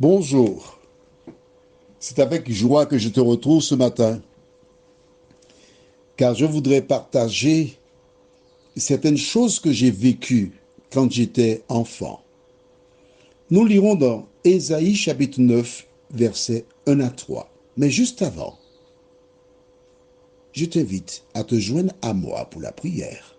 Bonjour, c'est avec joie que je te retrouve ce matin, car je voudrais partager certaines choses que j'ai vécues quand j'étais enfant. Nous lirons dans Ésaïe chapitre 9, versets 1 à 3. Mais juste avant, je t'invite à te joindre à moi pour la prière.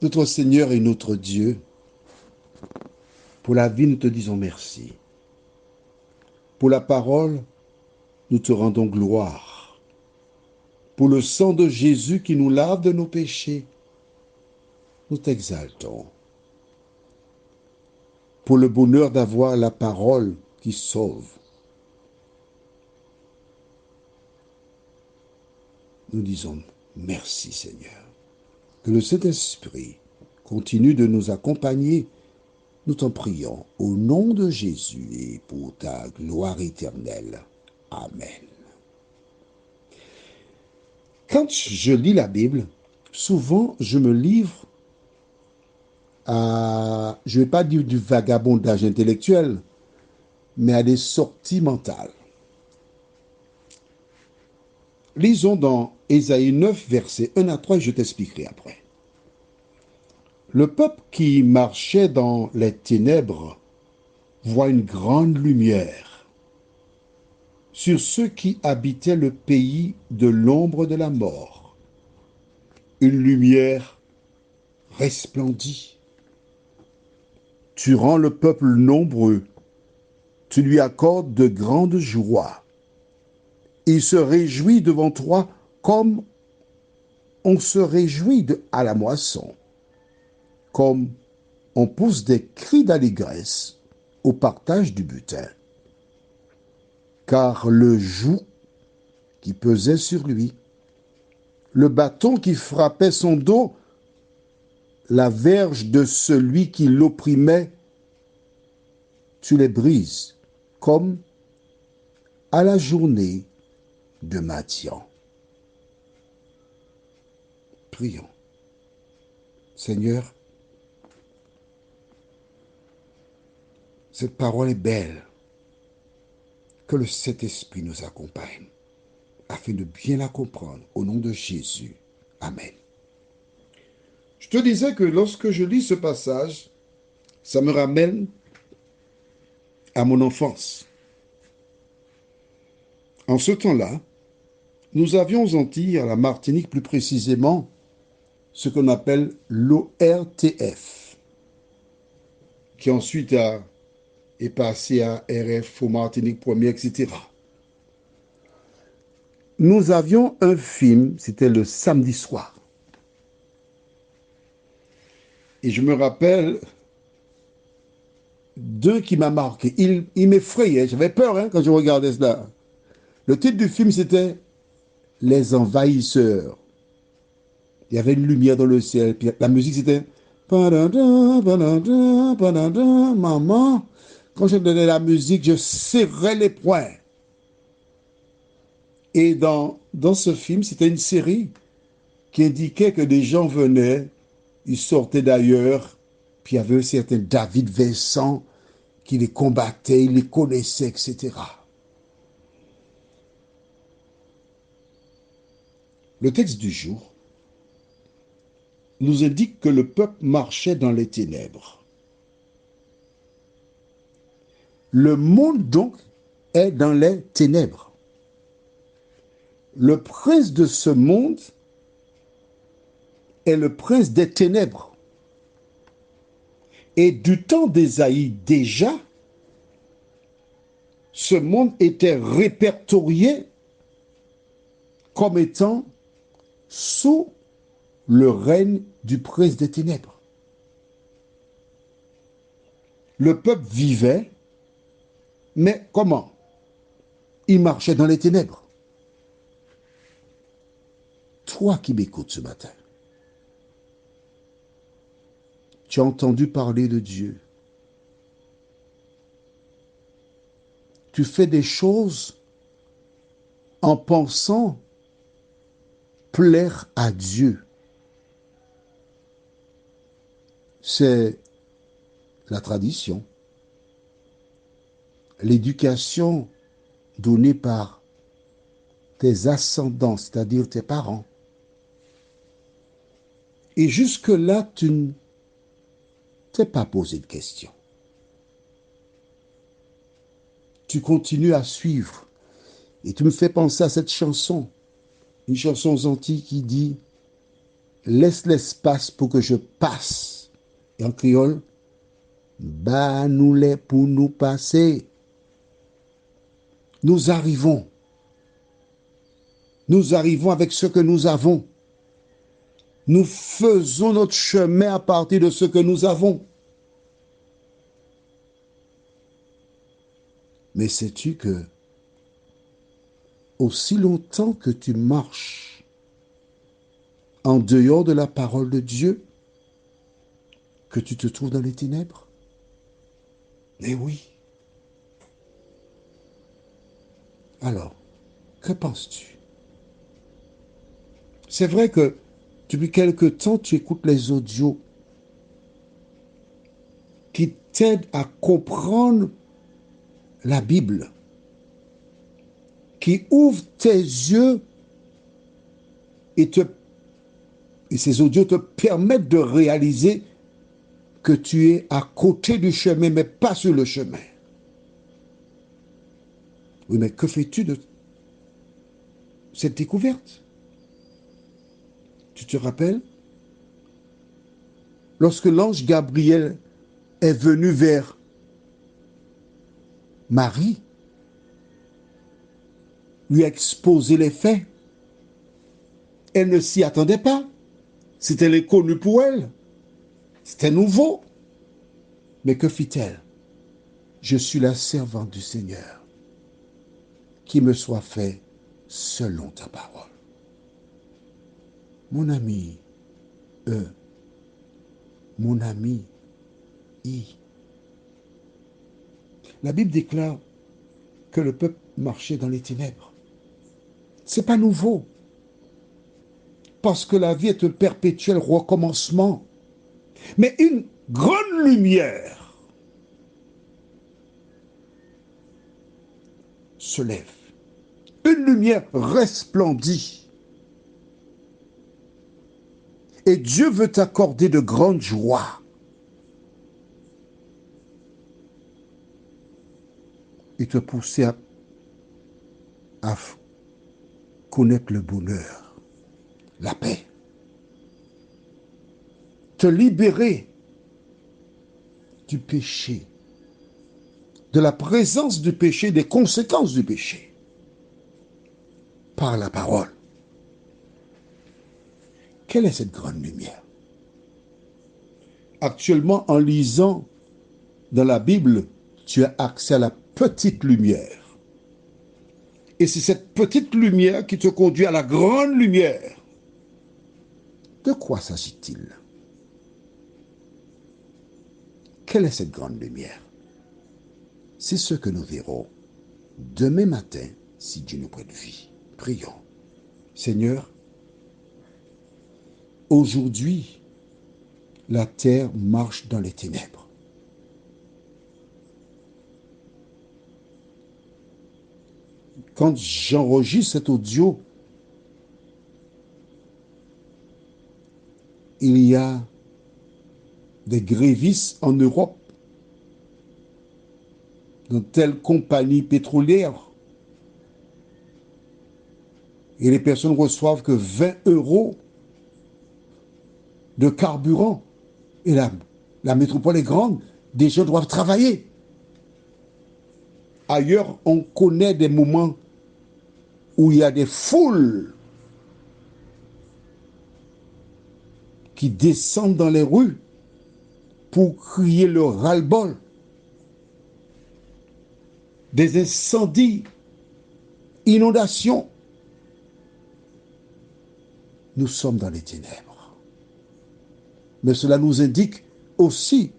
Notre Seigneur et notre Dieu, pour la vie, nous te disons merci. Pour la parole, nous te rendons gloire. Pour le sang de Jésus qui nous lave de nos péchés, nous t'exaltons. Pour le bonheur d'avoir la parole qui sauve, nous disons merci Seigneur. Que le Saint-Esprit continue de nous accompagner, nous t'en prions, au nom de Jésus et pour ta gloire éternelle. Amen. Quand je lis la Bible, souvent je me livre à, je ne vais pas dire du vagabondage intellectuel, mais à des sorties mentales. Lisons dans Ésaïe 9, versets 1 à 3, et je t'expliquerai après. Le peuple qui marchait dans les ténèbres voit une grande lumière. Sur ceux qui habitaient le pays de l'ombre de la mort, une lumière resplendit. Tu rends le peuple nombreux, tu lui accordes de grandes joies. Il se réjouit devant toi comme on se réjouit à la moisson, comme on pousse des cris d'allégresse au partage du butin. Car le joug qui pesait sur lui, le bâton qui frappait son dos, la verge de celui qui l'opprimait, tu les brises, comme à la journée de Madian. Prions. Seigneur, cette parole est belle. Que le Saint-Esprit nous accompagne afin de bien la comprendre. Au nom de Jésus. Amen. Je te disais que lorsque je lis ce passage, ça me ramène à mon enfance. En ce temps-là, nous avions aux Antilles, à la Martinique plus précisément, ce qu'on appelle l'ORTF, qui ensuite est passé à RF, au Martinique Première, etc. Nous avions un film, c'était le samedi soir. Et je me rappelle d'un qui m'a marqué. Il m'effrayait, j'avais peur quand je regardais cela. Le titre du film, c'était Les Envahisseurs. Il y avait une lumière dans le ciel. Puis la musique, c'était maman. Quand je donnais la musique, je serrais les poings. Et dans ce film, c'était une série qui indiquait que des gens venaient, ils sortaient d'ailleurs, puis il y avait un certain David Vincent qui les combattait, il les connaissait, etc. Le texte du jour nous indique que le peuple marchait dans les ténèbres. Le monde, donc, est dans les ténèbres. Le prince de ce monde est le prince des ténèbres. Et du temps d'Ésaïe déjà, ce monde était répertorié comme étant sous le règne du prince des ténèbres. Le peuple vivait, mais comment? Il marchait dans les ténèbres. Toi qui m'écoutes ce matin, tu as entendu parler de Dieu. Tu fais des choses en pensant plaire à Dieu. C'est la tradition. l'éducation donnée par tes ascendants, c'est-à-dire tes parents. Et jusque-là, tu ne t'es pas posé de questions. Tu continues à suivre. Et tu me fais penser à cette chanson, une chanson aux Antilles qui dit « Laisse l'espace pour que je passe ». Et en créole, « Bah nous les pour nous passer ». Nous arrivons. Nous arrivons avec ce que nous avons. Nous faisons notre chemin à partir de ce que nous avons. Mais sais-tu que aussi longtemps que tu marches en dehors de la parole de Dieu, que tu te trouves dans les ténèbres? Mais oui. Alors, que penses-tu? C'est vrai que depuis quelque temps, tu écoutes les audios qui t'aident à comprendre la Bible, qui ouvrent tes yeux et ces audios te permettent de réaliser que tu es à côté du chemin, mais pas sur le chemin. Oui, mais que fais-tu de cette découverte? Tu te rappelles? Lorsque l'ange Gabriel est venu vers Marie, lui a exposé les faits, elle ne s'y attendait pas. C'était l'inconnu pour elle. C'était nouveau. Mais que fit-elle? Je suis la servante du Seigneur. Qu'il me soit fait selon ta parole. Mon ami, mon ami, la Bible déclare que le peuple marchait dans les ténèbres. Ce n'est pas nouveau. Parce que la vie est un perpétuel recommencement. Mais une grande lumière se lève. Une lumière resplendit. Et Dieu veut t'accorder de grandes joies. Et te pousser à connaître le bonheur, la paix. Te libérer du péché, de la présence du péché, des conséquences du péché, par la parole. Quelle est cette grande lumière? Actuellement, en lisant dans la Bible, tu as accès à la petite lumière. Et c'est cette petite lumière qui te conduit à la grande lumière. De quoi s'agit-il? Quelle est cette grande lumière? C'est ce que nous verrons demain matin, si Dieu nous prête vie. Prions. Seigneur, aujourd'hui, la terre marche dans les ténèbres. Quand j'enregistre cet audio, il y a des grévistes en Europe, dans telle compagnie pétrolière, et les personnes reçoivent que 20 € de carburant. Et la métropole est grande, des gens doivent travailler. Ailleurs, on connaît des moments où il y a des foules qui descendent dans les rues pour crier le ras-le-bol. Des incendies, inondations. Nous sommes dans les ténèbres. Mais cela nous indique aussi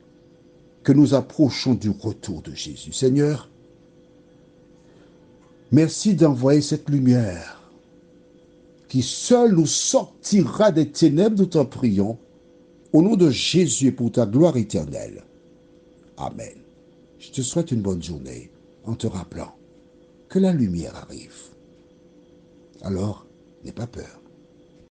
que nous approchons du retour de Jésus. Seigneur, merci d'envoyer cette lumière qui seule nous sortira des ténèbres, nous t'en prions, au nom de Jésus et pour ta gloire éternelle. Amen. Je te souhaite une bonne journée en te rappelant que la lumière arrive. Alors, n'aie pas peur.